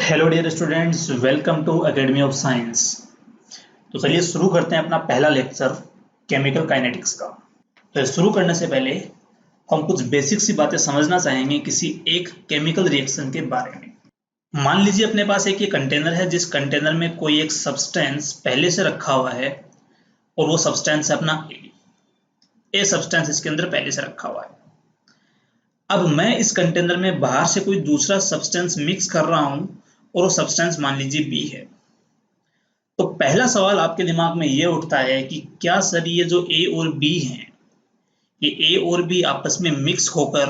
Hello dear students, welcome to academy of science. तो चलिए शुरू करते हैं अपना पहला लेक्चर केमिकल काइनेटिक्स का। तो शुरू करने से पहले हम कुछ बेसिक सी बातें समझना चाहेंगे किसी एक केमिकल रिएक्शन के बारे में। मान लीजिए अपने पास एक ये कंटेनर है, जिस कंटेनर में कोई एक सब्सटेंस पहले से रखा हुआ है और वो सब्सटेंस है अपना ए सब्सटेंस इसके अंदर पहले से रखा हुआ है। अब मैं इस कंटेनर में बाहर से कोई दूसरा सब्सटेंस मिक्स कर रहा हूं और वो सब्सटेंस मान लीजिए बी है। तो पहला सवाल आपके दिमाग में ये उठता है कि क्या सर ये जो ए और बी हैं, ये ए और बी आपस में मिक्स होकर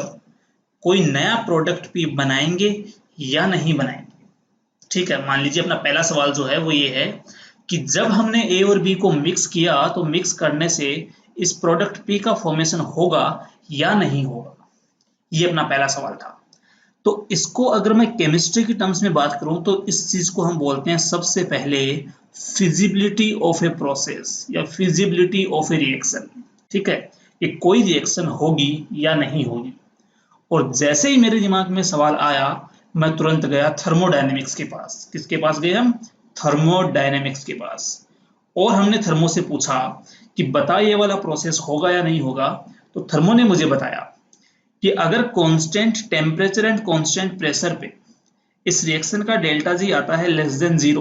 कोई नया प्रोडक्ट पी बनाएंगे या नहीं बनाएंगे। ठीक है, मान लीजिए अपना पहला सवाल जो है वो ये है कि जब हमने ए और बी को मिक्स किया तो मिक्स करने से इस प्रोडक्ट पी का फॉर्मेशन होगा या नहीं होगा। ये अपना पहला सवाल था। तो इसको अगर मैं केमिस्ट्री की टर्म्स में बात करूं तो इस चीज को हम बोलते हैं सबसे पहले फिजिबिलिटी ऑफ ए प्रोसेस या फिजिबिलिटी ऑफ ए रिएक्शन। ठीक है, कि कोई रिएक्शन होगी या नहीं होगी। और जैसे ही मेरे दिमाग में सवाल आया मैं तुरंत गया थर्मोडायनेमिक्स के पास। किसके पास गए हम? थर्मोडायनेमिक्स के पास। और हमने थर्मो से पूछा कि बता ये वाला प्रोसेस होगा या नहीं होगा। तो थर्मो ने मुझे बताया कि अगर constant temperature and constant pressure पे इस रिएक्शन का डेल्टा जी आता है लेस देन 0,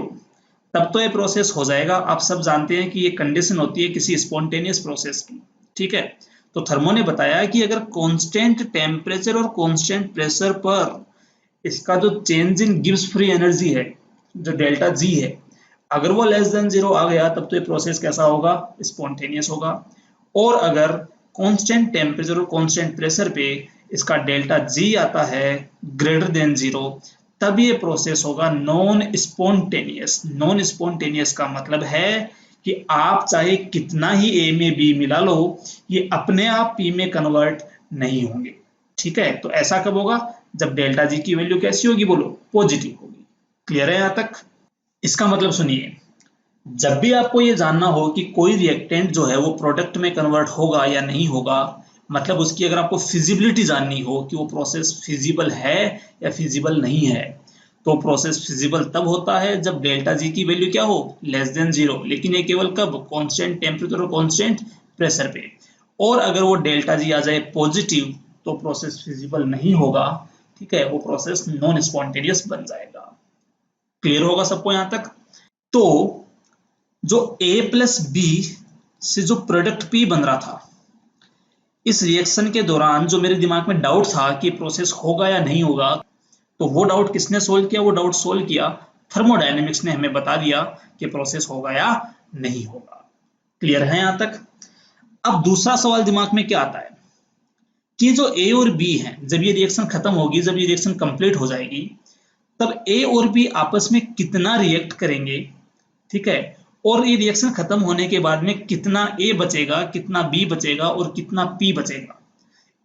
तब तो ये प्रोसेस हो जाएगा। आप सब जानते हैं कि ये कंडीशन होती है किसी स्पॉन्टेनियस प्रोसेस की। ठीक है, तो थर्मो ने बताया कि अगर कांस्टेंट टेम्परेचर और कांस्टेंट प्रेशर पर इसका जो change in Gibbs free energy है, जो डेल्टा जी है, अगर वो लेस देन 0 आ गया तब तो ये प्रोसेस कैसा होगा? स्पॉन्टेनियस होगा। और अगर कांस्टेंट टेम्परेचर और कांस्टेंट प्रेशर पे इसका डेल्टा जी आता है ग्रेटर देन 0, तब ये प्रोसेस होगा नॉन स्पॉन्टेनियस। नॉन स्पॉन्टेनियस का मतलब है कि आप चाहे कितना ही ए में बी मिला लो, ये अपने आप पी में कन्वर्ट नहीं होंगे। ठीक है, तो ऐसा कब होगा? जब डेल्टा जी की वैल्यू कैसी होगी? बोलो, पॉजिटिव होगी। क्लियर है यहां तक? इसका मतलब सुनिए, जब भी आपको ये जानना हो कि कोई रिएक्टेंट जो है वो प्रोडक्ट में कन्वर्ट होगा या नहीं होगा, मतलब उसकी अगर आपको फिजिबिलिटी जाननी हो कि वो प्रोसेस फिजिबल है या फिजिबल नहीं है, तो प्रोसेस फिजिबल तब होता है जब डेल्टा जी की वैल्यू क्या हो? Less than 0। लेकिन ये केवल कब? कांस्टेंट टेम्परेचर और कांस्टेंट प्रेशर पे। और अगर वो डेल्टा जी आ जाए पॉजिटिव तो प्रोसेस फिजिबल नहीं होगा। ठीक है, वो प्रोसेस नॉन स्पॉन्टेनियस बन जाएगा। क्लियर होगा सबको यहां तक? तो जो A प्लस बी से जो प्रोडक्ट P बन रहा था, इस रिएक्शन के दौरान जो मेरे दिमाग में डाउट था कि प्रोसेस होगा या नहीं होगा, तो वो डाउट किसने सोल्व किया? वो डाउट सोल्व किया थर्मोडायनेमिक्स ने। हमें बता दिया कि प्रोसेस होगा या नहीं होगा। क्लियर है यहां तक? अब दूसरा सवाल दिमाग में क्या आता है कि जो A और B है, जब ये रिएक्शन खत्म होगी, जब ये रिएक्शन कंप्लीट हो जाएगी, तब A और B आपस में कितना रिएक्ट करेंगे। ठीक है, और ये रिएक्शन खत्म होने के बाद में कितना A बचेगा, कितना B बचेगा और कितना P बचेगा।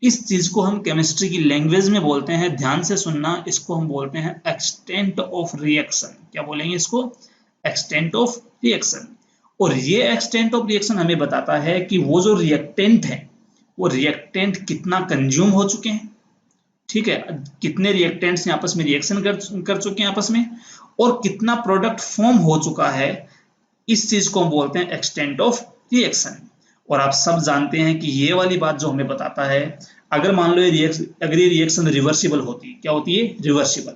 इस चीज को हम केमिस्ट्री की लैंग्वेज में बोलते हैं, ध्यान से सुनना, इसको हम बोलते हैं एक्सटेंट ऑफ रिएक्शन। क्या बोलेंगे इसको? Extent of reaction. और ये एक्सटेंट ऑफ रिएक्शन हमें बताता है कि वो जो रिएक्टेंट है, वो रिएक्टेंट कितना कंज्यूम हो चुके हैं। ठीक है, कितने रिएक्टेंट्स आपस में रिएक्शन कर चुके हैं आपस में, और कितना प्रोडक्ट फॉर्म हो चुका है। इस चीज को हम बोलते हैं एक्सटेंट ऑफ रिएक्शन। और आप सब जानते हैं कि ये वाली बात जो हमें बताता है, अगर मान लो अगर ये रिएक्शन रिवर्सिबल होती, क्या होती है? रिवर्सिबल।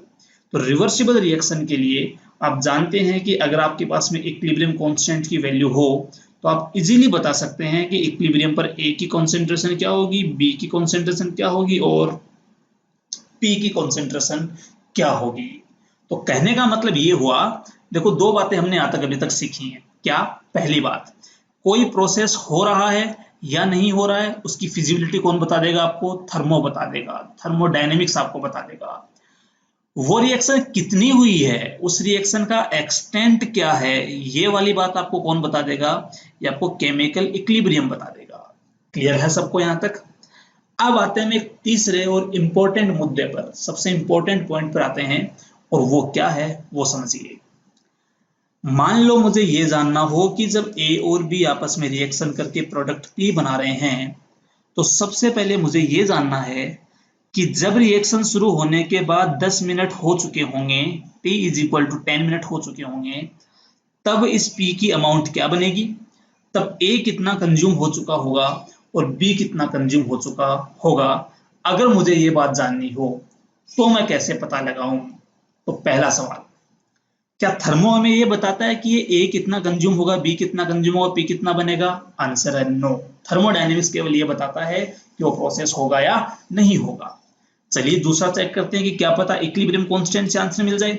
तो रिवर्सिबल रिएक्शन के लिए आप जानते हैं कि अगर आपके पास में इक्विलिब्रियम कांस्टेंट की वैल्यू हो तो आप इजीली बता सकते हैं कि इक्विलिब्रियम पर ए की कॉन्सेंट्रेशन क्या होगी, बी की कॉन्सेंट्रेशन क्या होगी और पी की कॉन्सेंट्रेशन क्या होगी। तो कहने का मतलब ये हुआ, देखो दो बातें हमने आज तक अभी तक सीखी हैं। क्या? पहली बात, कोई प्रोसेस हो रहा है या नहीं हो रहा है, उसकी फिजिबिलिटी कौन बता देगा आपको? थर्मो बता देगा, थर्मोडायनेमिक्स आपको बता देगा। वो रिएक्शन कितनी हुई है, उस रिएक्शन का एक्सटेंट क्या है, ये वाली बात आपको कौन बता देगा? ये आपको केमिकल इक्विलिब्रियम बता देगा। क्लियर है सबको यहां तक? अब आते हैं एक तीसरे और इंपॉर्टेंट मुद्दे पर, सबसे इंपॉर्टेंट पॉइंट पर आते हैं, और वो क्या है वो समझिए। मान लो मुझे ये जानना हो कि जब ए और बी आपस में रिएक्शन करके प्रोडक्ट पी बना रहे हैं, तो सबसे पहले मुझे ये जानना है कि जब रिएक्शन शुरू होने के बाद 10 मिनट हो चुके होंगे, t is equal to 10 minute हो चुके होंगे, तब इस P की अमाउंट क्या बनेगी, तब A कितना कंज्यूम हो चुका होगा और B कितना कंज्यूम हो चुका होगा। अगर मुझे ये बात जाननी हो तो मैं कैसे पता लगाऊं? तो पहला सवाल, क्या थर्मो हमें ये बताता है कि ये A कितना कंज्यूम होगा, B कितना कंज्यूम होगा, P कितना बनेगा? आंसर है नो। थर्मोडायनेमिक्स केवल ये बताता है कि वो प्रोसेस होगा या नहीं होगा। चलिए दूसरा चेक करते हैं कि क्या पता इक्विलिब्रियम कांस्टेंट से आंसर मिल जाए।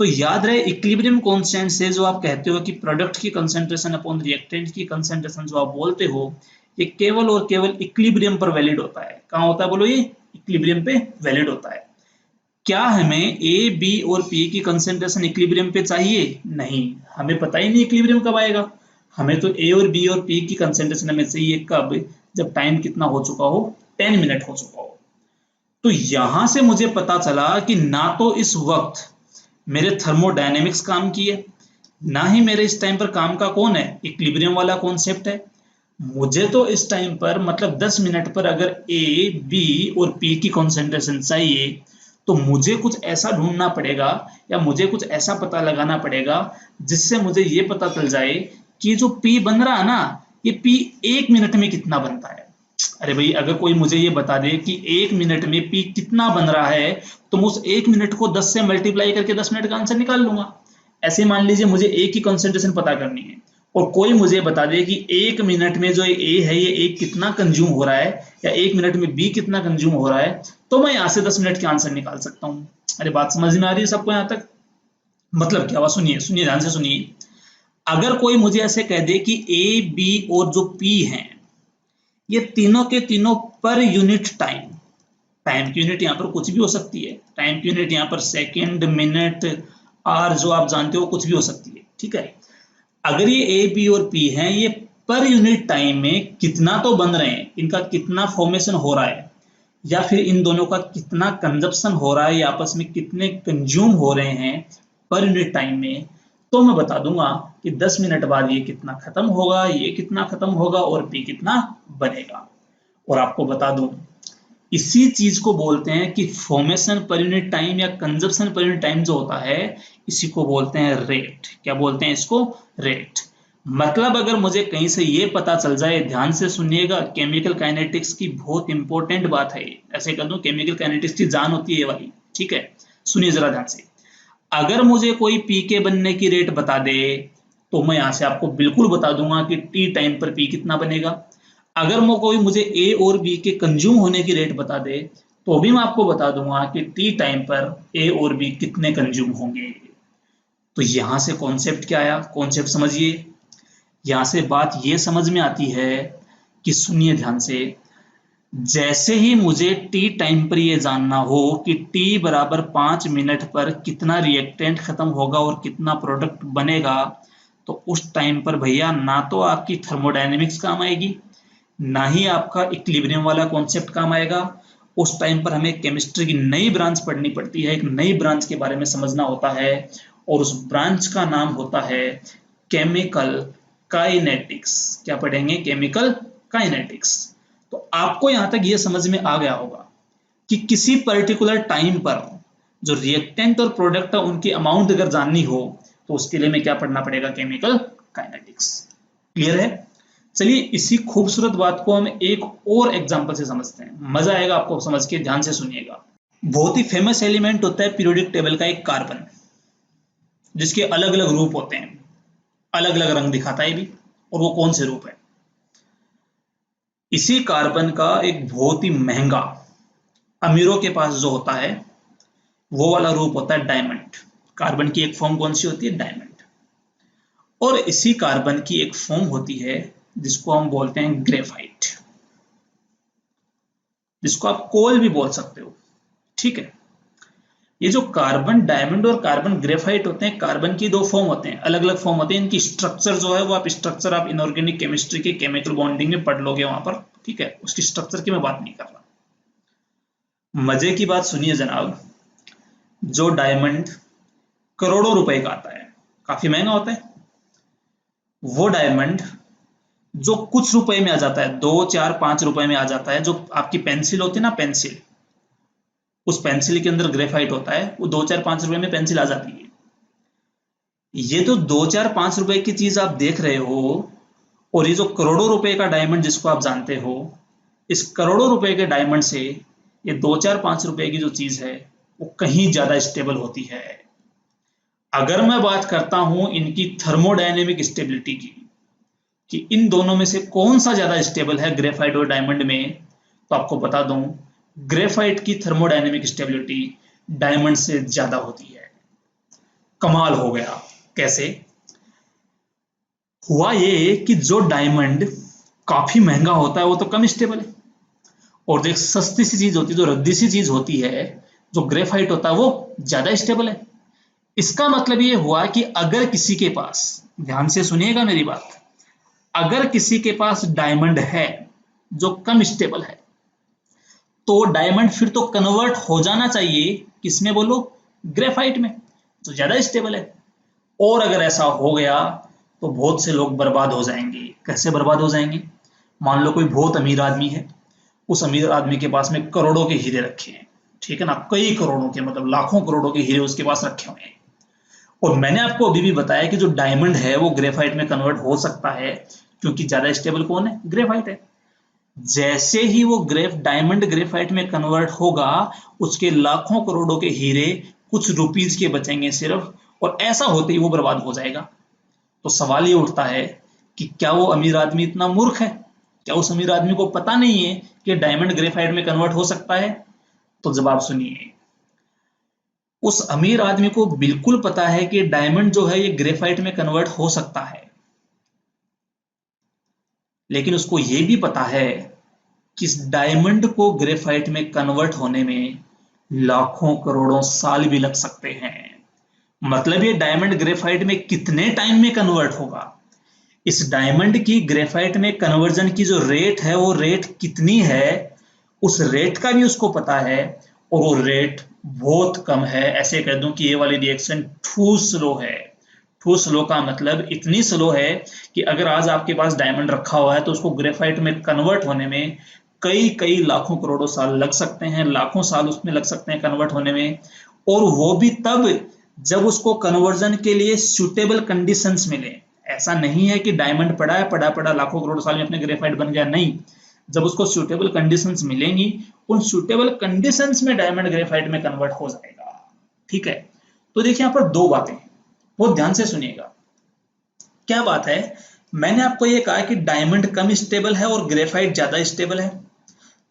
तो याद रहे इक्विलिब्रियम कांस्टेंट से जो आप कहते हो कि प्रोडक्ट की कंसंट्रेशन अपॉन रिएक्टेंट की कंसंट्रेशन जो आप बोलते हो, ये केवल और केवल इक्विलिब्रियम पर वैलिड होता है। कहां होता है बोलो? ये इक्विलिब्रियम पे वैलिड होता है। क्या हमें A, B और P की कंसंट्रेशन इक्विलिब्रियम पे चाहिए? नहीं, हमें पता ही नहीं इक्विलिब्रियम कब आएगा। हमें तो A और B और P की कंसंट्रेशन हमें चाहिए कब? जब टाइम कितना हो चुका हो, 10 मिनट हो चुका हो। तो यहां से मुझे पता चला कि ना तो इस वक्त मेरे थर्मोडायनेमिक्स काम की है, ना ही मेरे इस टाइम पर काम का कौन है, इक्विलिब्रियम वाला कॉन्सेप्ट है। मुझे तो इस टाइम पर मतलब 10 मिनट पर अगर A, B और P की कॉन्सेंट्रेशन चाहिए तो मुझे कुछ ऐसा ढूंढना पड़ेगा या मुझे कुछ ऐसा पता लगाना पड़ेगा जिससे मुझे ये पता चल जाए कि जो P बन रहा है ना, ये P 1 मिनट में कितना बनता है। अरे भाई, अगर कोई मुझे ये बता दे कि 1 मिनट में P कितना बन रहा है तो मैं उस 1 मिनट को 10 से मल्टीप्लाई करके 10 मिनट का आंसर निकाल लूंगा। ऐसे मान लीजिए मुझे A की कॉन्सेंट्रेशन पता करनी है और कोई मुझे बता दे कि 1 मिनट में जो A है ये A कितना कंज्यूम हो रहा है या 1 मिनट में B कितना कंज्यूम हो रहा है, तो मैं यहां से 10 मिनट के आंसर निकाल सकता हूं। अरे बात समझ में आ रही है सबको यहां तक? मतलब क्या हुआ, सुनिए सुनिए ध्यान से सुनिए। अगर कोई मुझे ऐसे कह दे कि A, B और जो P हैं ये तीनों के तीनों पर यूनिट टाइम, टाइम की यूनिट यहाँ पर कुछ भी हो सकती है, टाइम की यूनिट यहाँ पर सेकंड, मिनट, आर जो आप जानते हो कुछ भी हो सकती है, ठीक है। अगर ये ए, बी और पी हैं, ये पर यूनिट टाइम में कितना तो बन रहे हैं, इनका कितना फॉर्मेशन हो रहा है या फिर इन दोनों का कितना कंजप्शन हो रहा है या आपस में कितने कंज्यूम हो रहे हैं पर यूनिट टाइम में, तो मैं बता दूंगा कि 10 मिनट बाद ये कितना खत्म होगा, ये कितना खत्म होगा और पी कितना बनेगा। और आपको बता दूं, इसी चीज को बोलते हैं कि फॉर्मेशन पर यूनिट टाइम या कंजप्शन पर यूनिट टाइम जो होता है, इसी को बोलते हैं रेट। क्या बोलते हैं इसको? रेट। मतलब अगर मुझे कहीं से ये पता चल जाए, ध्यान से सुनिएगा, केमिकल काइनेटिक्स की बहुत इंपॉर्टेंट बात है, ऐसे कर दूं केमिकल काइनेटिक्स की जान होती है ये वाली, ठीक है। सुनिए जरा ध्यान से। अगर मुझे कोई पीके बनने की रेट बता दे तो मैं यहां से आपको बिल्कुल बता दूंगा कि टी टाइम पर पी कितना बनेगा। अगर वो कोई मुझे ए और बी के कंज्यूम होने की रेट बता दे तो भी मैं आपको बता दूंगा कि टी टाइम पर ए और बी कितने कंज्यूम होंगे। तो यहां से कॉन्सेप्ट क्या आया? कॉन्सेप्ट समझिए। यहां से बात ये समझ में आती है कि सुनिए ध्यान से, जैसे ही मुझे टी टाइम पर ये जानना हो कि टी बराबर 5 मिनट पर कितना रिएक्टेंट खत्म होगा और कितना प्रोडक्ट बनेगा, तो उस टाइम पर भैया ना तो आपकी थर्मोडायनेमिक्स काम आएगी, ना ही आपका इक्विलिब्रियम वाला कॉन्सेप्ट काम आएगा। उस टाइम पर हमें केमिस्ट्री की नई ब्रांच पढ़नी पड़ती है, एक नई ब्रांच के बारे में समझना होता है और उस ब्रांच का नाम होता है केमिकल काइनेटिक्स। क्या पढ़ेंगे? Chemical kinetics. तो आपको यहां तक ये समझ में आ गया होगा कि किसी पर्टिकुलर टाइम पर जो रिएक्टेंट और प्रोडक्ट है उनकी अमाउंट अगर जाननी हो तो उसके लिए हमें क्या पढ़ना पड़ेगा? Chemical kinetics. क्लियर है? चलिए इसी खूबसूरत बात को हम एक और एग्जांपल से समझते हैं, मजा आएगा आपको समझ के, ध्यान से सुनिएगा। बहुत ही फेमस एलिमेंट होता है पीरियोडिक टेबल का एक कार्बन, जिसके अलग अलग रूप होते हैं, अलग अलग रंग दिखाता है भी। और वो कौन से रूप है? इसी कार्बन का एक बहुत ही महंगा, अमीरों के पास जो होता है वो वाला रूप होता है डायमंड। कार्बन की एक फॉर्म कौन सी होती है? डायमंड। और इसी कार्बन की एक फॉर्म होती है जिसको हम बोलते हैं ग्रेफाइट, जिसको आप कोल भी बोल सकते हो, ठीक है। ये जो कार्बन डायमंड और कार्बन ग्रेफाइट होते हैं, कार्बन की दो फॉर्म होते हैं, अलग अलग फॉर्म होते हैं। इनकी स्ट्रक्चर जो है वो आप स्ट्रक्चर आप इनऑर्गेनिक केमिस्ट्री के केमिकल बॉन्डिंग में पढ़ लोगे वहां पर, ठीक है। उसकी स्ट्रक्चर की मैं बात नहीं कर रहा। मजे की बात सुनिए जनाब, जो डायमंड करोड़ों रुपए का आता है, काफी महंगा होता है, वो डायमंड जो कुछ रुपए में आ जाता है, 2, 4, 5 रुपए में आ जाता है, जो आपकी पेंसिल होती है ना, पेंसिल, उस पेंसिल के अंदर ग्रेफाइट होता है, वो 2-4-5 रुपए में पेंसिल आ जाती है। ये तो 2-4-5 रुपए की चीज आप देख रहे हो, और ये जो करोड़ों रुपए का डायमंड जिसको आप जानते हो, इस करोड़ों रुपए के डायमंड से ये 2-4-5 रुपए की जो चीज है वो कहीं ज्यादा स्टेबल होती है। अगर मैं बात करता हूं इनकी थर्मोडायनेमिक स्टेबिलिटी की, कि इन दोनों में से कौन सा ज्यादा स्टेबल है ग्रेफाइट और डायमंड में, तो आपको बता दूं ग्रेफाइट की थर्मोडायनेमिक स्टेबिलिटी डायमंड से ज्यादा होती है। कमाल हो गया। कैसे हुआ ये कि जो डायमंड काफी महंगा होता है वो तो कम स्टेबल है, और जो एक सस्ती सी चीज होती है, जो रद्दी सी चीज होती है, जो ग्रेफाइट होता है, वो ज्यादा स्टेबल है। इसका मतलब ये हुआ कि अगर किसी के पास, ध्यान से सुनिएगा मेरी बात, अगर किसी के पास डायमंड है जो कम स्टेबल है, तो डायमंड फिर तो कन्वर्ट हो जाना चाहिए किसमें बोलो, ग्रेफाइट में, जो ज्यादा स्टेबल है। और अगर ऐसा हो गया तो बहुत से लोग बर्बाद हो जाएंगे। कैसे बर्बाद हो जाएंगे? मान लो कोई बहुत अमीर आदमी है, उस अमीर आदमी के पास में करोड़ों के हीरे रखे हैं, ठीक है ना, कई करोड़ों के, मतलब लाखों करोड़ों के हीरे उसके पास रखे हुए हैं, और मैंने आपको अभी भी बताया कि जो डायमंड है वो ग्रेफाइट में कन्वर्ट हो सकता है, क्योंकि ज्यादा स्टेबल कौन है, ग्रेफाइट है। जैसे ही वो डायमंड ग्रेफाइट में कन्वर्ट होगा, उसके लाखों करोड़ों के हीरे कुछ रुपीज के बचेंगे सिर्फ, और ऐसा होते ही वो बर्बाद हो जाएगा। तो सवाल ये उठता है कि क्या वो अमीर आदमी इतना मूर्ख है? क्या उस अमीर आदमी को पता नहीं है कि डायमंड ग्रेफाइट में कन्वर्ट हो सकता है? तो जवाब सुनिए, उस अमीर आदमी को बिल्कुल पता है कि डायमंड जो है ये ग्रेफाइट में कन्वर्ट हो सकता है, लेकिन उसको ये भी पता है कि इस डायमंड को ग्रेफाइट में कन्वर्ट होने में लाखों करोड़ों साल भी लग सकते हैं। मतलब ये डायमंड ग्रेफाइट में कितने टाइम में कन्वर्ट होगा, इस डायमंड की ग्रेफाइट में कन्वर्जन की जो रेट है वो रेट कितनी है, उस रेट का भी उसको पता है, और वो रेट बहुत कम है। ऐसे कह दूं कि ये वाली रिएक्शन टू स्लो है। टू स्लो का मतलब इतनी स्लो है कि अगर आज आपके पास डायमंड रखा हुआ है तो उसको ग्रेफाइट में कन्वर्ट होने में कई कई लाखों करोड़ों साल लग सकते हैं, लाखों साल उसमें लग सकते हैं कन्वर्ट होने में, और वो भी तब जब उसको कन्वर्जन के लिए सुटेबल कंडीशंस मिले। ऐसा नहीं है कि डायमंड पड़ा है, पड़ा पड़ा लाखों करोड़ साल में अपने ग्रेफाइट बन गया, नहीं। जब उसको सुटेबल कंडीशंस मिलेंगी, उन सुटेबल कंडीशंस में डायमंड ग्रेफाइट में कन्वर्ट हो जाएगा। ठीक है, तो देखिए यहां पर दो बातें, बहुत ध्यान से सुनिएगा। क्या बात है? मैंने आपको ये कहा कि डायमंड कम स्टेबल है और ग्रेफाइट ज्यादा स्टेबल है,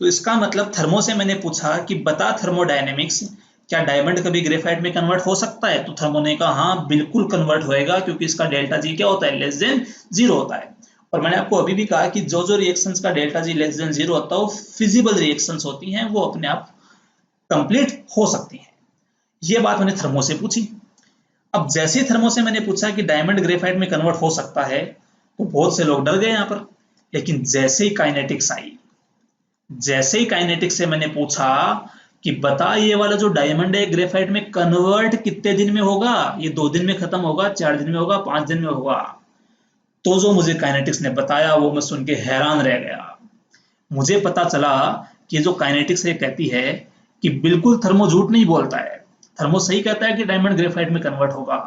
तो इसका मतलब थर्मो से मैंने पूछा कि बता थर्मोडायनेमिक्स, क्या डायमंड कभी ग्रेफाइट में कन्वर्ट हो सकता है? तो थर्मो ने कहा हाँ बिल्कुल कन्वर्ट होएगा, क्योंकि इसका डेल्टा जी क्या होता है, लेस देन 0 होता है। और मैंने आपको अभी भी कहा कि जो जो रिएक्शंस का डेल्टा जी लेस देन 0 होता है वो फिजिबल रिएक्शंस होती हैं, वो अपने आप कंप्लीट हो सकती हैं। ये बात मैंने थर्मो से पूछी। अब जैसे ही थर्मो से मैंने पूछा कि डायमंड ग्रेफाइट में कन्वर्ट हो सकता है, तो बहुत से लोग डर गए यहां पर। लेकिन जैसे ही काइनेटिक्स आई, जैसे ही काइनेटिक्स से मैंने पूछा कि बता ये वाला जो डायमंड है ग्रेफाइट में कन्वर्ट कितने दिन में होगा, ये 2 दिन में खत्म होगा, 4 दिन में होगा, 5 दिन में होगा, तो जो मुझे काइनेटिक्स ने बताया वो मैं सुन के हैरान रह गया। मुझे पता चला कि जो काइनेटिक्स ये कहती है कि बिल्कुल थर्मो झूठ नहीं बोलता है, थर्मो सही कहता है कि डायमंड ग्रेफाइट में कन्वर्ट होगा,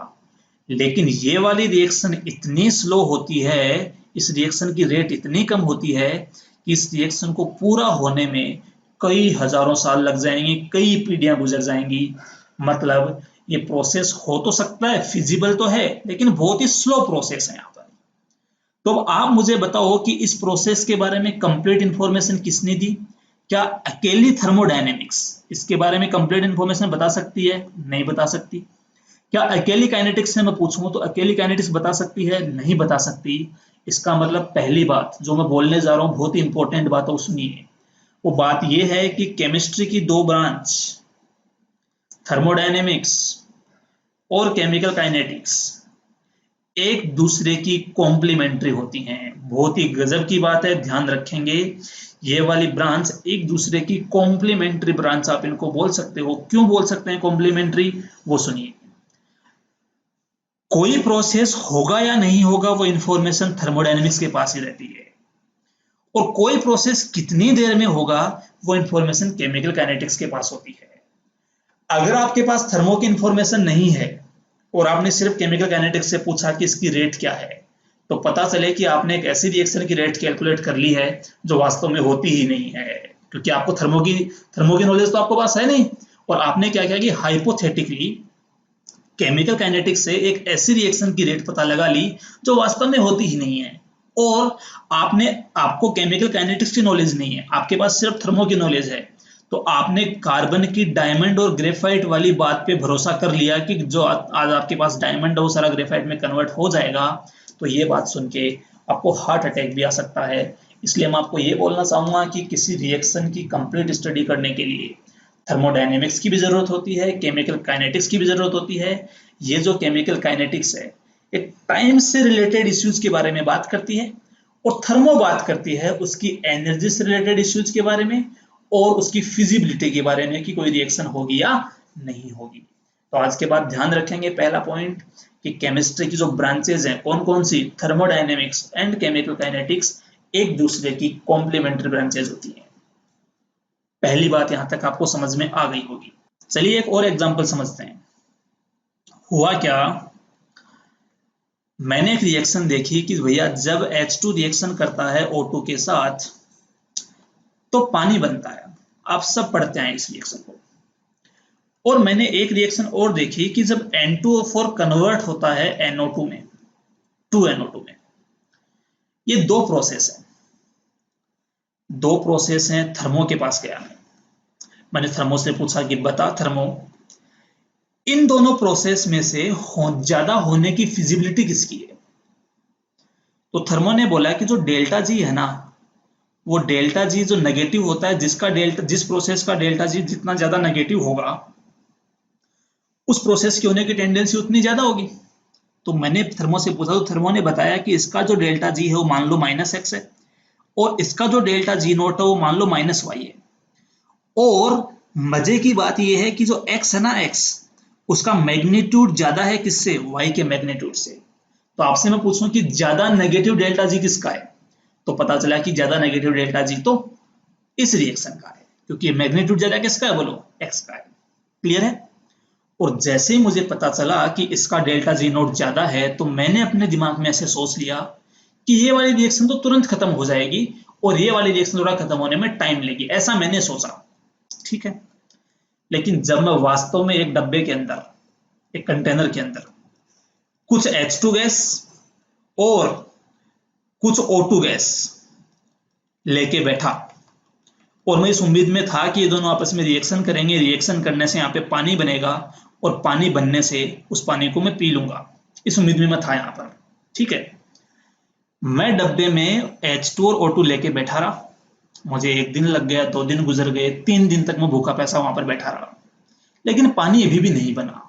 लेकिन ये वाली रिएक्शन इतनी स्लो होती है, इस रिएक्शन की रेट इतनी कम होती है कि इस रिएक्शन को पूरा होने में कई हजारों साल लग जाएंगे, कई पीढ़ियां गुजर जाएंगी। मतलब ये प्रोसेस हो तो सकता है, फिजिबल तो है, लेकिन बहुत ही स्लो प्रोसेस है यहाँ पर। तो अब आप मुझे बताओ कि इस प्रोसेस के बारे में कंप्लीट इंफॉर्मेशन किसने दी? क्या अकेली थर्मोडायनेमिक्स इसके बारे में कंप्लीट इंफॉर्मेशन बता सकती है? नहीं बता सकती। क्या अकेली काइनेटिक्स से मैं पूछूं तो अकेली काइनेटिक्स बता सकती है? नहीं बता सकती। इसका मतलब पहली बात जो मैं बोलने जा रहा हूं बहुत ही इंपॉर्टेंट बात है, सुनिए। वो बात यह है कि केमिस्ट्री की 2 ब्रांच, थर्मोडायनेमिक्स और केमिकल काइनेटिक्स, एक दूसरे की कॉम्प्लीमेंट्री होती हैं। बहुत ही गजब की बात है, ध्यान रखेंगे। ये वाली ब्रांच एक दूसरे की कॉम्प्लीमेंट्री ब्रांच आप इनको बोल सकते हो। क्यों बोल सकते हैं कॉम्प्लीमेंट्री, वो सुनिए। कोई प्रोसेस होगा या नहीं होगा वो इंफॉर्मेशन थर्मोडायनेमिक्स के पास ही रहती है, और कोई प्रोसेस कितनी देर में होगा वो इंफॉर्मेशन केमिकल काइनेटिक्स के पास होती है। अगर आपके पास थर्मो की इंफॉर्मेशन नहीं है और आपने सिर्फ केमिकल काइनेटिक्स से पूछा कि इसकी रेट क्या है, तो पता चले कि आपने एक ऐसी रिएक्शन की रेट कैलकुलेट कर ली है जो वास्तव में होती ही नहीं है, क्योंकि आपको थर्मो की नॉलेज तो आपको पास है नहीं। और आपने क्या किया कि हाइपोथेटिकली केमिकल काइनेटिक्स से एक ऐसी रिएक्शन की रेट पता लगा ली जो वास्तव में होती ही नहीं है। और आपको केमिकल काइनेटिक्स की नॉलेज नहीं है, आपके पास सिर्फ थर्मो की नॉलेज है। तो आपने कार्बन की डायमंड और ग्रेफाइट वाली बात पे भरोसा कर लिया कि जो आज आपके पास डायमंड है वो सारा ग्रेफाइट में कन्वर्ट हो जाएगा। तो ये बात सुन के आपको हार्ट अटैक भी आ सकता है। इसलिए मैं आपको ये बोलना चाहूंगा कि किसी रिएक्शन की कंप्लीट स्टडी करने के लिए थर्मोडायनेमिक्स की भी जरूरत होती है, केमिकल काइनेटिक्स की भी जरूरत होती है। ये जो केमिकल काइनेटिक्स है एक टाइम से रिलेटेड इश्यूज के बारे में बात करती है, और थर्मो बात करती है उसकी एनर्जी से रिलेटेड इश्यूज के बारे में और उसकी फिजिबिलिटी के बारे में कि कोई रिएक्शन होगी या नहीं होगी। तो आज के बाद ध्यान रखेंगे पहला पॉइंट कि केमिस्ट्री की जो ब्रांचेज हैं कौन कौन सी, थर्मोडायनेमिक्स एंड केमिकल काइनेटिक्स एक दूसरे की कॉम्प्लीमेंट्री ब्रांचेज होती हैं। पहली बात यहां तक आपको समझ में आ गई होगी। चलिए एक और एग्जांपल समझते हैं। हुआ क्या, मैंने एक रिएक्शन देखी कि भैया जब H2 रिएक्शन करता है O2 के साथ तो पानी बनता है। आप सब पढ़ते हैं इस रिएक्शन को। और मैंने एक रिएक्शन और देखी कि जब N2O4 कन्वर्ट होता है NO2 में, 2NO2 में। ये दो प्रोसेस हैं। थर्मो के पास गया मैंने थर्मो से पूछा कि बता थर्मो, इन दोनों प्रोसेस में से ज्यादा होने की फिजिबिलिटी किसकी है? तो थर्मो ने बोला कि जो डेल्टा जी है ना, वो डेल्टा जी जो नेगेटिव होता है, जिस प्रोसेस का डेल्टा जी जितना ज्यादा नेगेटिव होगा उस प्रोसेस की होने की टेंडेंसी उतनी ज्यादा होगी। तो मैंने थर्मो से पूछा तो थर्मो ने बताया कि इसका जो डेल्टा जी है वो मान लो -x है, और इसका जो डेल्टा जी नोट है वो मान लो -y है। और मजे की बात यह है कि जो x है ना, x उसका मैग्नीट्यूड ज्यादा है किससे? y के मैग्नीट्यूड से। तो आपसे मैं पूछूं कि ज्यादा नेगेटिव डेल्टा जी किसका है, तो पता चला कि ज्यादा नेगेटिव डेल्टा जी तो इस रिएक्शन का है, क्योंकि मैग्नीट्यूड ज्यादा किसका है? बोलो, x का है। क्लियर है? और जैसे ही मुझे पता चला कि इसका डेल्टा जी नोट ज्यादा है, तो मैंने अपने दिमाग में ऐसे सोच लिया कि ये वाली रिएक्शन तो तुरंत खत्म हो जाएगी और ये वाली रिएक्शन थोड़ा खत्म होने में टाइम लेगी, ऐसा मैंने सोचा। ठीक है, लेकिन जब मैं वास्तव में एक डब्बे के अंदर, एक कंटेनर के अंदर कुछ H2 गैस और कुछ O2 गैस लेके बैठा, और मैं इस उम्मीद में था कि ये दोनों आपस में रिएक्शन करेंगे, रिएक्शन करने से यहाँ पे पानी बनेगा और पानी बनने से उस पानी को मैं पी लूंगा, इस उम्मीद में मैं था यहाँ पर। ठीक है, मैं डब्बे में H2 और O2 लेके बैठा रहा। मुझे 1 दिन लग गया, 2 दिन गुजर गए, 3 दिन तक मैं भूखा प्यासा वहां पर बैठा रहा, लेकिन पानी अभी भी नहीं बना।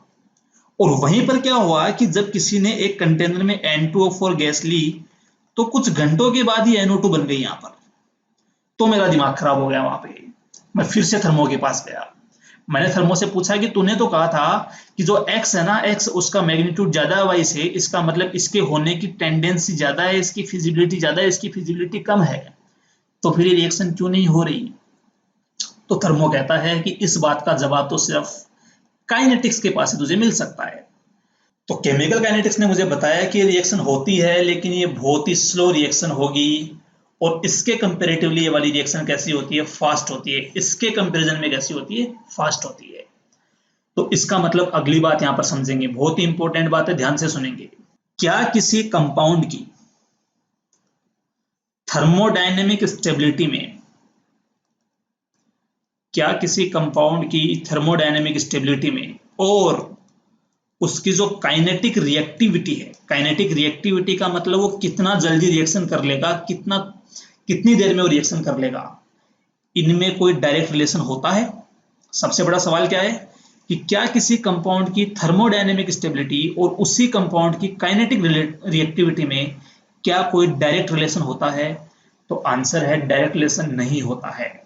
और वहीं पर क्या हुआ कि जब किसी ने एक कंटेनर में N2O4 गैस ली तो कुछ घंटों के बाद ही NO2 बन गई यहाँ पर। तो मेरा दिमाग खराब हो गया वहां पे। मैं फिर से थर्मो के पास गया। मैंने थर्मो से पूछा कि तूने तो कहा था कि जो x है ना, x उसका मैग्नीट्यूड ज्यादा है y से, इसका मतलब इसके होने की टेंडेंसी ज्यादा है, इसकी फिजिबिलिटी ज्यादा है, इसकी फिजिबिलिटी कम है, तो फिर ये रिएक्शन क्यों नहीं हो रही? तो थर्मो कहता है कि इस बात का जवाब तो सिर्फ काइनेटिक्स के पास ही तुझे मिल सकता है। तो केमिकल काइनेटिक्स ने मुझे बताया कि ये रिएक्शन होती है, लेकिन ये बहुत ही स्लो रिएक्शन होगी, और इसके कंपैरेटिवली ये वाली रिएक्शन कैसी होती है? फास्ट होती है। इसके कंपैरिजन में कैसी होती है? फास्ट होती है। तो इसका मतलब अगली बात यहां पर समझेंगे, बहुत ही इंपॉर्टेंट बात है, ध्यान से सुनेंगे। क्या किसी कंपाउंड की थर्मोडायनेमिक स्टेबिलिटी में, क्या किसी कंपाउंड की थर्मोडायनेमिक स्टेबिलिटी में और उसकी जो काइनेटिक रिएक्टिविटी है, काइनेटिक रिएक्टिविटी का मतलब वो कितना जल्दी रिएक्शन कर लेगा, कितनी देर में वो रिएक्शन कर लेगा, इनमें कोई डायरेक्ट रिलेशन होता है? सबसे बड़ा सवाल क्या है कि क्या किसी कंपाउंड की थर्मोडायनेमिक स्टेबिलिटी और उसी कंपाउंड की काइनेटिक रिएक्टिविटी में क्या कोई डायरेक्ट रिलेशन होता है? तो आंसर है डायरेक्ट रिलेशन नहीं होता है।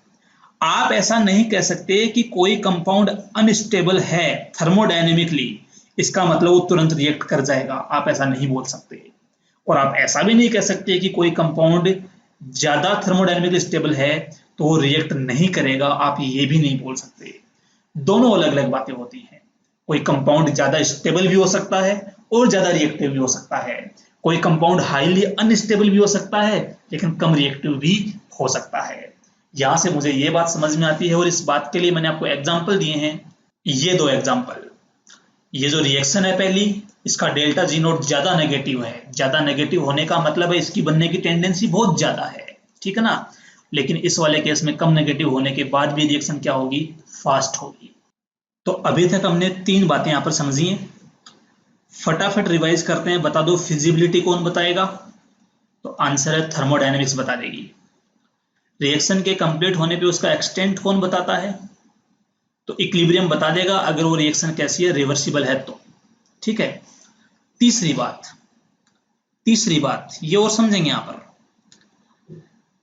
आप ऐसा नहीं कह सकते कि कोई कंपाउंड अनस्टेबल है थर्मोडायनेमिकली, इसका मतलब वो तुरंत रिएक्ट कर जाएगा, आप ऐसा नहीं बोल सकते। और आप ऐसा भी नहीं कह सकते कि कोई कंपाउंड ज्यादा थर्मोडायनेमिकली स्टेबल है तो वो रिएक्ट नहीं करेगा, आप ये भी नहीं बोल सकते। दोनों अलग अलग बातें होती हैं। कोई कंपाउंड ज्यादा स्टेबल भी हो सकता है और ज्यादा रिएक्टिव भी हो सकता है। कोई कंपाउंड हाईली अनस्टेबल भी हो सकता है लेकिन कम रिएक्टिव भी हो सकता है। यहां से मुझे ये बात समझ में आती है और इस बात के लिए मैंने आपको एग्जाम्पल दिए हैं। ये दो एग्जाम्पल, ये जो रिएक्शन है पहली, इसका डेल्टा जी नोट ज्यादा नेगेटिव है। ज्यादा नेगेटिव होने का मतलब है इसकी बनने की टेंडेंसी बहुत ज्यादा है, ठीक है ना। लेकिन इस वाले केस में कम नेगेटिव होने के बाद भी रिएक्शन क्या होगी, फास्ट होगी। तो अभी तक हमने 3 बातें यहां पर समझी हैं। फटाफट रिवाइज करते हैं। बता दो फिजिबिलिटी कौन बताएगा, तो आंसर है थर्मोडायनेमिक्स बता देगी। रिएक्शन के कंप्लीट होने पे उसका एक्सटेंट कौन बताता है, तो इक्विलिब्रियम बता देगा अगर वो रिएक्शन कैसी है, रिवर्सिबल है तो, ठीक है। तीसरी बात ये और समझेंगे यहां पर,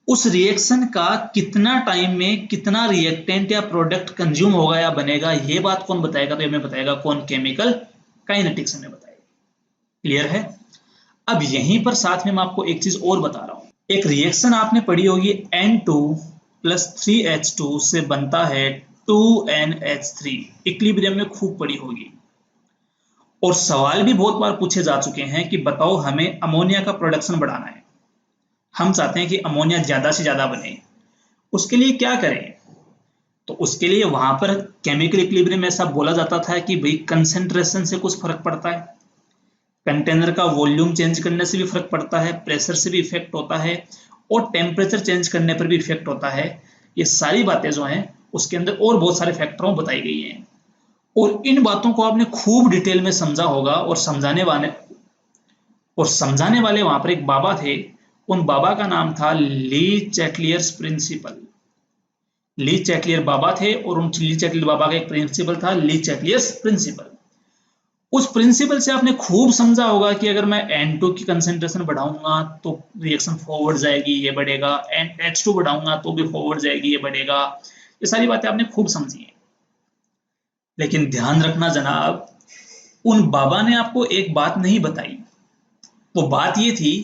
उस रिएक्शन का कितना टाइम में कितना रिएक्टेंट या प्रोडक्ट कंज्यूम होगा या बनेगा, ये बात कौन बताएगा, तो ये हमें बताएगा कौन, केमिकल काइनेटिक्स हमें बताएगा। क्लियर है। अब यहीं पर साथ में मैं आपको एक चीज और बता रहा हूं। एक रिएक्शन आपने पढ़ी होगी N2 + 3H2 से बनता है 2NH3, इक्विलिब्रियम में खूब पढ़ी होगी। और सवाल भी बहुत बार पूछे जा चुके हैं कि बताओ हमें अमोनिया का प्रोडक्शन बढ़ाना है, हम चाहते हैं कि अमोनिया ज्यादा से ज्यादा बने, उसके लिए क्या करें। तो उसके लिए वहां पर केमिकल इक्विलिब्रियम में ऐसा बोला जाता था कि भाई कंसेंट्रेशन से कुछ फर्क पड़ता है, कंटेनर का वॉल्यूम चेंज करने से भी फर्क पड़ता है, प्रेशर से भी इफेक्ट होता है और टेम्परेचर चेंज करने पर भी इफेक्ट होता है। ये सारी बातें जो हैं उसके अंदर और बहुत सारे फैक्टरों बताई गई हैं और इन बातों को आपने खूब डिटेल में समझा होगा। और समझाने वाले वहां पर एक बाबा थे, उन बाबा का नाम था ली चैटलियर्स प्रिंसिपल। ली चैटलियर बाबा थे और उन ली चैटलियर बाबा का एक प्रिंसिपल था, ली चैटलियर्स प्रिंसिपल। उस प्रिंसिपल से आपने खूब समझा होगा कि अगर मैं N2 की कंसेंट्रेशन बढ़ाऊंगा तो रिएक्शन फॉरवर्ड जाएगी, ये बढ़ेगा, H2 बढ़ाऊंगा तो भी फॉरवर्ड जाएगी, ये बढ़ेगा। ये सारी बातें आपने खूब समझी हैं। लेकिन ध्यान रखना जनाब, उन बाबा ने आपको एक बात नहीं बताई। वो बात ये थी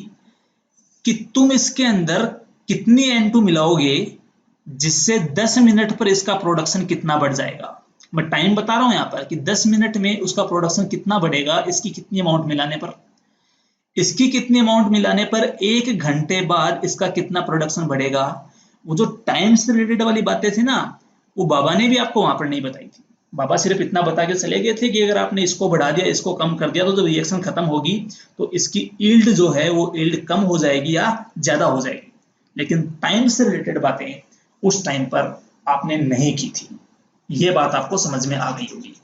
कि तुम इसके अंदर कितनी N2 मिलाओगे जिससे 10 मिनट पर इसका प्रोडक्शन कितना बढ़ जाएगा। मैं टाइम बता रहा हूं यहां पर कि 10 मिनट में उसका प्रोडक्शन कितना बढ़ेगा, इसकी कितनी अमाउंट मिलाने पर, इसकी कितनी अमाउंट मिलाने पर 1 घंटे बाद इसका कितना प्रोडक्शन बढ़ेगा। वो जो टाइम से रिलेटेड वाली बातें थी ना, वो बाबा ने भी आपको वहां पर नहीं बताई थी। बाबा सिर्फ इतना बता के चले गए थे कि अगर आपने इसको बढ़ा दिया, इसको कम कर दिया, तो जब रिएक्शन खत्म होगी तो इसकी ईल्ड जो है वो ईल्ड कम हो जाएगी या ज्यादा हो जाएगी। लेकिन टाइम से रिलेटेड बातें उस टाइम पर आपने नहीं की थी। ये बात आपको समझ में आ गई होगी।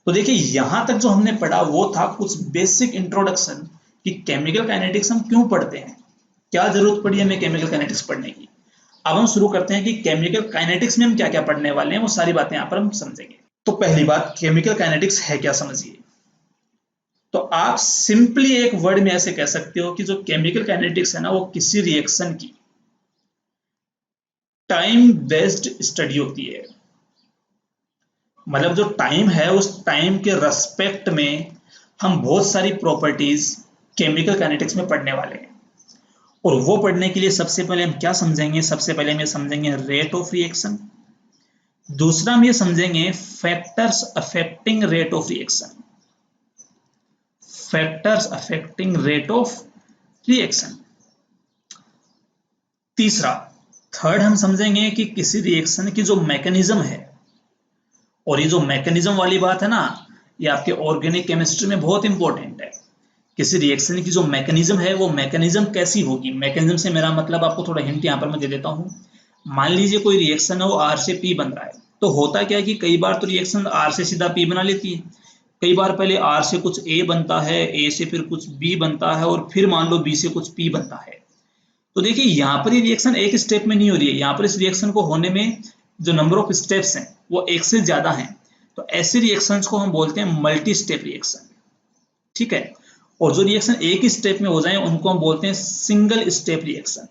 तो देखिए यहां तक जो हमने पढ़ा वो था कुछ बेसिक इंट्रोडक्शन कि केमिकल काइनेटिक्स हम क्यों पढ़ते हैं, क्या जरूरत पड़ी हमें केमिकल काइनेटिक्स पढ़ने की। अब हम शुरू करते हैं कि केमिकल काइनेटिक्स में हम क्या क्या पढ़ने वाले हैं, वो सारी बातें यहां पर हम समझेंगे। तो पहली बात, केमिकल काइनेटिक्स है क्या समझिए। तो आप सिंपली एक वर्ड में ऐसे कह सकते हो कि जो केमिकल काइनेटिक्स है ना, वो किसी रिएक्शन की टाइम बेस्ड स्टडी होती है। मतलब जो टाइम है उस टाइम के रेस्पेक्ट में हम बहुत सारी प्रॉपर्टीज केमिकल काइनेटिक्स में पढ़ने वाले हैं। और वो पढ़ने के लिए सबसे पहले हम क्या समझेंगे, सबसे पहले हम ये समझेंगे रेट ऑफ रिएक्शन। दूसरा हम ये समझेंगे factors affecting rate of reaction, factors affecting rate of reaction. तीसरा, थर्ड हम समझेंगे कि किसी रिएक्शन की जो मैकेनिज्म है, और ये जो मैकेनिज्म वाली बात है ना, ये आपके ऑर्गेनिक केमिस्ट्री में बहुत इंपॉर्टेंट है। किसी रिएक्शन की जो मैकेनिज्म है वो मैकेनिज्म कैसी होगी। मैकेनिज्म से मेरा मतलब आपको थोड़ा हिंट यहां पर मैं दे देता हूं। मान लीजिए कोई रिएक्शन है वो R से P बन रहा है, तो होता क्या है कि कई बार तो रिएक्शन R से सीधा P बना लेती है, कई बार पहले R से कुछ A बनता है, A से फिर कुछ B बनता है और फिर मान लो B से कुछ P बनता है। तो देखिए यहाँ पर ये रिएक्शन एक स्टेप में नहीं हो रही है, यहाँ पर इस रिएक्शन को होने में जो नंबर ऑफ स्टेप्स हैं वो एक से ज्यादा हैं। तो ऐसे रिएक्शंस को हम बोलते हैं मल्टी स्टेप रिएक्शन, ठीक है। और जो रिएक्शन एक ही स्टेप में हो जाए उनको हम बोलते हैं सिंगल स्टेप रिएक्शन।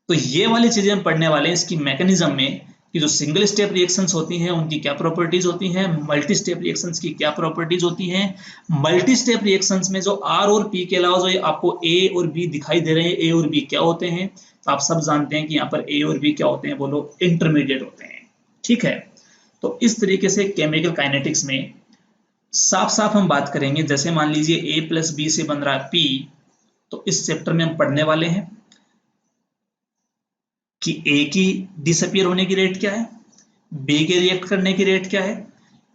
तो ये वाली चीजें हम पढ़ने वाले हैं इसकी मैकेनिज्म में, कि जो सिंगल स्टेप रिएक्शंस होती हैं उनकी क्या प्रॉपर्टीज होती हैं, मल्टी स्टेप रिएक्शंस की क्या प्रॉपर्टीज होती हैं। मल्टी स्टेप रिएक्शंस में जो R और P के अलावा जो आपको A और B दिखाई दे रहे हैं, A और B क्या होते हैं, तो आप सब जानते हैं कि यहाँ पर A और B क्या होते हैं, बोलो इंटरमीडिएट होते हैं, ठीक है। तो इस तरीके से केमिकल काइनेटिक्स में साफ साफ हम बात करेंगे। जैसे मान लीजिए A प्लस बी से बन रहा है P, तो इस चैप्टर में हम पढ़ने वाले हैं कि A की डिसअपियर होने की रेट क्या है, B के रिएक्ट करने की रेट क्या है,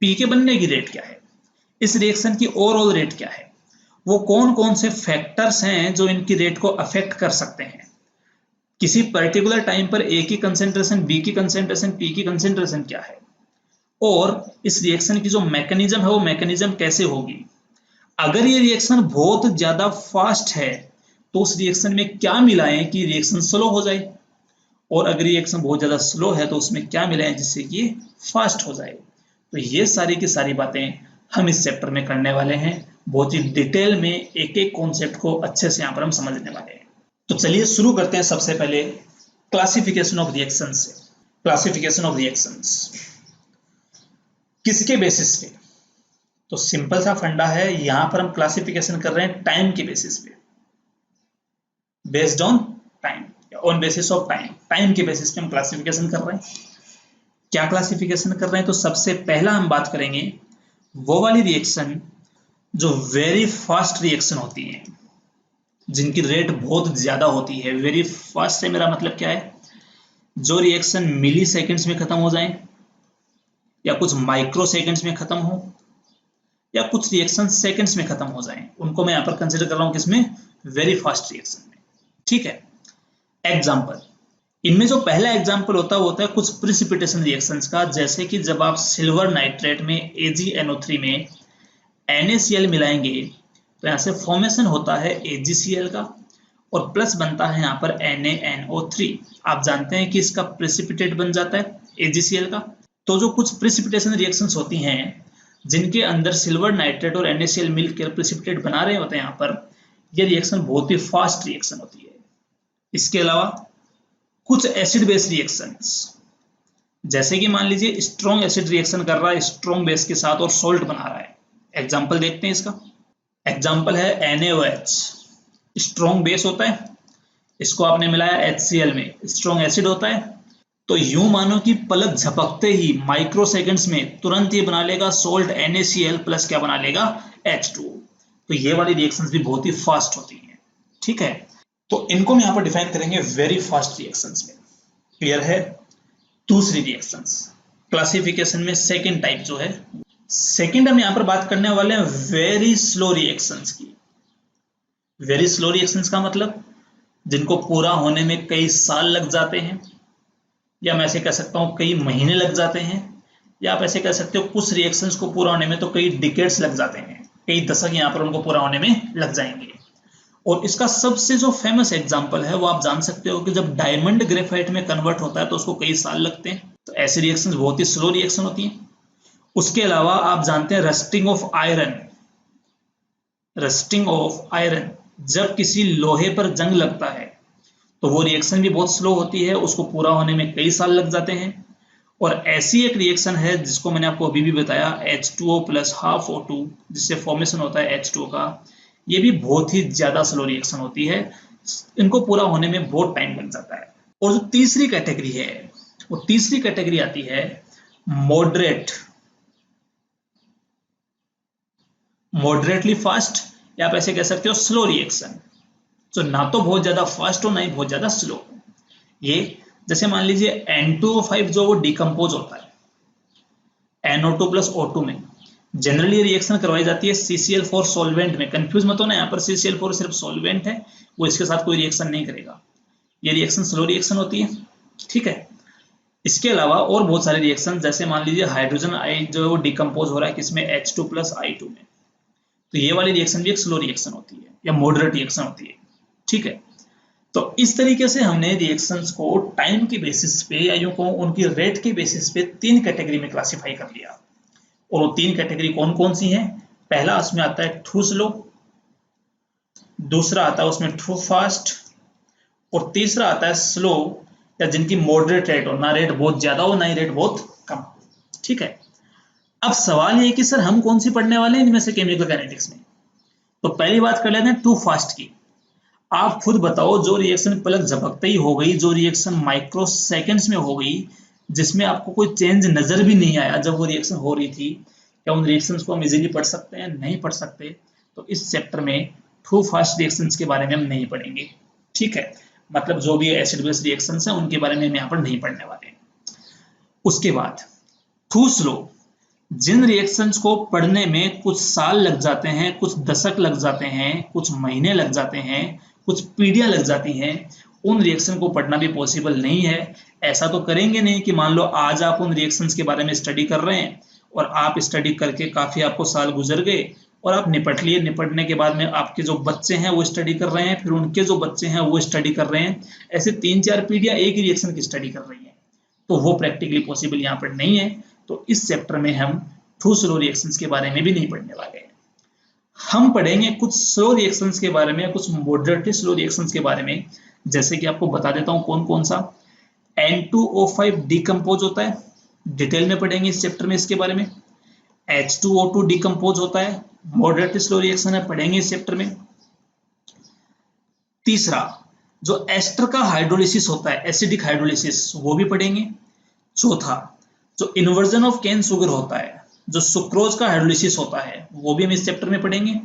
P के बनने की रेट क्या है, इस रिएक्शन की ओवरऑल रेट क्या है, वो कौन कौन से फैक्टर्स हैं जो इनकी रेट को अफेक्ट कर सकते हैं, किसी पर्टिकुलर टाइम पर A की कंसेंट्रेशन, B की कंसेंट्रेशन, P की कंसेंट्रेशन क्या है, और इस रिएक्शन की जो मैकेनिज्म है वो मैकेनिज्म कैसे होगी। अगर ये रिएक्शन बहुत ज्यादा फास्ट है तो उस रिएक्शन में क्या मिलाएं कि रिएक्शन स्लो हो जाए, और अगर रिएक्शन बहुत ज्यादा स्लो है तो उसमें क्या मिलाएं जिससे कि ये फास्ट हो जाए। तो ये सारी की सारी बातें हम इस चैप्टर में करने वाले हैं। बहुत ही डिटेल में एक एक कॉन्सेप्ट को अच्छे से यहाँ पर हम समझने वाले हैं। तो चलिए शुरू करते हैं सबसे पहले क्लासिफिकेशन ऑफ रिएक्शन से। क्लासिफिकेशन ऑफ रिएक्शंस किसके बेसिस पे? तो सिंपल सा फंडा है, यहां पर हम क्लासिफिकेशन कर रहे हैं टाइम के बेसिस पे, based on time, on basis of time, time के बेसिस पे हम क्लासिफिकेशन कर रहे हैं। क्या क्लासिफिकेशन कर रहे हैं? तो सबसे पहला हम बात करेंगे वो वाली रिएक्शन जो वेरी फास्ट रिएक्शन होती है, जिनकी रेट बहुत ज्यादा होती है। वेरी फास्ट से मेरा मतलब क्या है? जो रिएक्शन मिली सेकेंड्स में खत्म हो जाए, या कुछ माइक्रो सेकेंड्स में खत्म हो, या कुछ रिएक्शन सेकेंड्स में खत्म हो जाए, उनको मैं यहां पर कंसिडर कर रहा हूं किसमें? वेरी फास्ट रिएक्शन में। ठीक है। एग्जाम्पल, इनमें जो पहला एग्जाम्पल होता है वो होता है कुछ प्रिसिपिटेशन रिएक्शंस का। जैसे कि जब आप सिल्वर नाइट्रेट में AgNO3 में NaCl मिलाएंगे तो यहां से फॉर्मेशन होता है AgCl का, और प्लस बनता है यहाँ पर NaNO3। आप जानते हैं कि इसका प्रेसिपिटेट बन जाता है AgCl का। तो जो कुछ प्रेसिपिटेशन रिएक्शंस होती हैं जिनके अंदर सिल्वर नाइट्रेट और NaCl मिलकर प्रेसिपिटेट बना रहे होते हैं, यहाँ पर यह रिएक्शन बहुत ही फास्ट रिएक्शन होती है। इसके अलावा कुछ एसिड बेस रिएक्शंस, जैसे कि मान लीजिए स्ट्रॉन्ग एसिड रिएक्शन कर रहा है स्ट्रॉन्ग बेस के साथ और सोल्ट बना रहा है। एग्जांपल देखते हैं इसका। एग्जांपल है NaOH, स्ट्रॉन्ग बेस होता है, इसको आपने मिलाया HCl में, स्ट्रॉन्ग एसिड होता है। तो यूं मानो कि पलक झपकते ही माइक्रो सेकंड्स में तुरंत ये बना लेगा सोल्ट NaCl प्लस क्या बना लेगा? H2O। तो ये वाली रिएक्शंस भी बहुत ही फास्ट होती हैं। ठीक है, तो इनको हम यहाँ पर डिफाइन करेंगे वेरी फास्ट रिएक्शंस में। क्लियर है? दूसरी रिएक्शंस क्लासिफिकेशन में सेकंड टाइप जो है, सेकंड हम यहाँ पर बात करने वाले हैं वेरी स्लो रिएक्शंस की। वेरी स्लो रिएक्शंस का मतलब जिनको पूरा होने में कई साल लग जाते हैं, या मैं ऐसे कह सकता हूँ कई महीने लग जाते हैं, या आप ऐसे कह सकते हो कुछ रिएक्शंस को पूरा होने में तो कई डिकेड्स लग जाते हैं, कई दशक यहाँ पर उनको पूरा होने में लग जाएंगे। और इसका सबसे जो फेमस एग्जांपल है वो आप जान सकते हो कि जब डायमंड ग्रेफाइट में कन्वर्ट होता है तो उसको कई साल लगते हैं। तो ऐसी रिएक्शंस बहुत ही स्लो रिएक्शन होती हैं। उसके अलावा आप जानते हैं rusting of iron. Rusting of iron, जब किसी लोहे पर जंग लगता है तो वो रिएक्शन भी बहुत स्लो होती है, उसको पूरा होने में कई साल लग जाते हैं। और ऐसी एक रिएक्शन है जिसको मैंने आपको अभी भी बताया, H2O प्लस हाफ O2, जिससे फॉर्मेशन होता है H2O का। ये भी बहुत ही ज्यादा स्लो रिएक्शन होती है, इनको पूरा होने में बहुत टाइम लग जाता है। और जो तीसरी कैटेगरी है, वो तीसरी कैटेगरी आती है मॉडरेट, मॉडरेटली फास्ट, या आप ऐसे कह सकते हो स्लो रिएक्शन, तो ना तो बहुत ज्यादा फास्ट हो ना ही बहुत ज्यादा स्लो। ये जैसे मान लीजिए N2O5 जो वो डिकम्पोज होता है NO2 प्लस O2 में, जनरली रिएक्शन करवाई जाती है CCl4 सॉल्वेंट में। कंफ्यूज मत होना, यहाँ पर CCl4 सिर्फ सॉल्वेंट है, वो इसके साथ कोई रिएक्शन नहीं करेगा। ये रिएक्शन स्लो रिएक्शन होती है। ठीक है, इसके अलावा और बहुत सारे रिएक्शन, जैसे मान लीजिए हाइड्रोजन आयन जो है वो डिकम्पोज हो रहा है किसमें? H2 प्लस I2 में, तो ये वाली रिएक्शन भी एक स्लो रिएक्शन होती है या मॉडरेट रिएक्शन होती है। ठीक है, तो इस तरीके से हमने रिएक्शंस को टाइम के बेसिस पे या यूं कहूं उनकी रेट के बेसिस पे तीन कैटेगरी में क्लासिफाई कर लिया। और वो तीन कैटेगरी कौन कौन सी हैं? पहला उसमें आता है ट्रू स्लो, दूसरा आता है उसमें ट्रू फास्ट, और तीसरा आता है स्लो या जिनकी मॉडरेट रेट हो, ना रेट बहुत ज्यादा हो ना ही रेट बहुत कम। ठीक है, अब सवाल ये कि सर हम कौन सी पढ़ने वाले हैं इनमें से केमिकल काइनेटिक्स में? तो पहली बात कर लेते हैं टू फास्ट की। आप खुद बताओ, जो रिएक्शन पलक झपकते ही हो गई, जो रिएक्शन माइक्रो सेकंड्स में हो गई, जिसमें आपको कोई चेंज नजर भी नहीं आया जब वो रिएक्शन हो रही थी, क्या उन रिएक्शंस को हम इजीली पढ़ सकते हैं? नहीं पढ़ सकते। तो इस चैप्टर में ट्रू फास्ट रिएक्शंस के बारे में हम नहीं पढ़ेंगे, ठीक है। मतलब जो भी एसिड बेस रिएक्शंस हैं उनके बारे में हम यहाँ पर नहीं पढ़ने वाले। उसके बाद ट्रू स्लो, जिन रिएक्शंस को पढ़ने में कुछ साल लग जाते हैं, कुछ दशक लग जाते हैं, कुछ महीने लग जाते हैं, कुछ पीढ़ियां लग जाती हैं, उन रिएक्शन को पढ़ना भी पॉसिबल नहीं है। ऐसा तो करेंगे नहीं कि मान लो आज आप उन रिएक्शंस के बारे में स्टडी कर रहे हैं और आप स्टडी करके काफी आपको साल गुजर गए और आप निपट लिए, निपटने के बाद में आपके जो बच्चे हैं वो स्टडी कर रहे हैं, फिर उनके जो बच्चे हैं वो स्टडी कर रहे हैं, ऐसे 3-4 पीढ़ियां एक ही रिएक्शन की स्टडी कर रही हैं। तो वो प्रैक्टिकली पॉसिबल यहाँ पर नहीं है। तो इस चैप्टर में हम ट्रू स्लो रिएक्शंस के बारे में भी नहीं पढ़ने वाले हैं। हम पढ़ेंगे कुछ स्लो रिएक्शंस के बारे में, कुछ मॉडरेटली स्लो रिएक्शंस के बारे में। जैसे कि आपको बता देता हूं कौन कौन सा। N2O5 डिकम्पोज होता है, डिटेल में पढ़ेंगे इस चैप्टर में इसके बारे में। H2O2 डिकम्पोज होता है, मॉडरेटली स्लो रिएक्शन है, पढ़ेंगे इस चैप्टर में। तीसरा, जो एस्टर का हाइड्रोलिसिस होता है, एसिडिक हाइड्रोलिसिस, वो भी पढ़ेंगे। चौथा, जो इन्वर्जन ऑफ केन शुगर होता है, जो सुक्रोज का हाइड्रोलिसिस होता है, वो भी हम इस चैप्टर में पढ़ेंगे।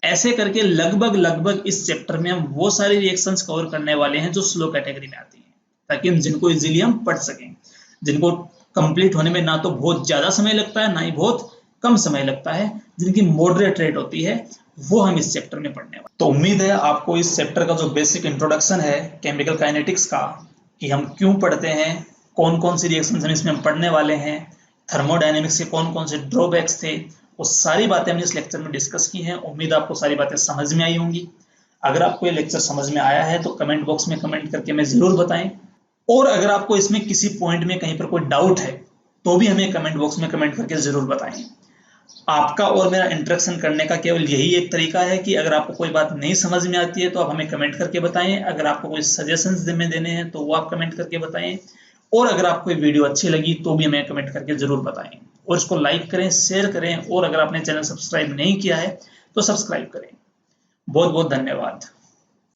ऐसे करके लगभग इस चैप्टर में हम वो सारी रिएक्शंस कवर करने वाले हैं जो स्लो कैटेगरी में आती हैं, ताकि जिनको इजीली हम पढ़ सकें, जिनको कंप्लीट होने में ना तो बहुत ज्यादा समय लगता है ना ही बहुत कम समय लगता है, जिनकी मॉडरेट रेट होती है, वो हम इस चैप्टर में पढ़ने वाले। तो उम्मीद है आपको इस चैप्टर का जो बेसिक इंट्रोडक्शन है केमिकल काइनेटिक्स का, कि हम क्यों पढ़ते हैं, कौन कौन सी रिएक्शंस हम इसमें पढ़ने वाले हैं, थर्मोडायनेमिक्स के कौन कौन से ड्रॉबैक्स थे, वो सारी बातें हमने इस लेक्चर में डिस्कस की हैं। उम्मीद आपको सारी बातें समझ में आई होंगी। अगर आपको ये लेक्चर समझ में आया है तो कमेंट बॉक्स में कमेंट करके हमें जरूर बताएं, और अगर आपको इसमें किसी पॉइंट में कहीं पर कोई डाउट है तो भी हमें कमेंट बॉक्स में कमेंट करके जरूर बताएं। आपका और मेरा इंटरेक्शन करने का केवल यही एक तरीका है कि अगर आपको कोई बात नहीं समझ में आती है तो आप हमें कमेंट करके बताएं, अगर आपको कोई सजेशंस में देने हैं तो वो आप कमेंट करके बताएं, और अगर आपको वीडियो अच्छी लगी तो भी हमें कमेंट करके जरूर बताएं, और इसको लाइक करें, शेयर करें, और अगर आपने चैनल सब्सक्राइब नहीं किया है तो सब्सक्राइब करें। बहुत बहुत धन्यवाद।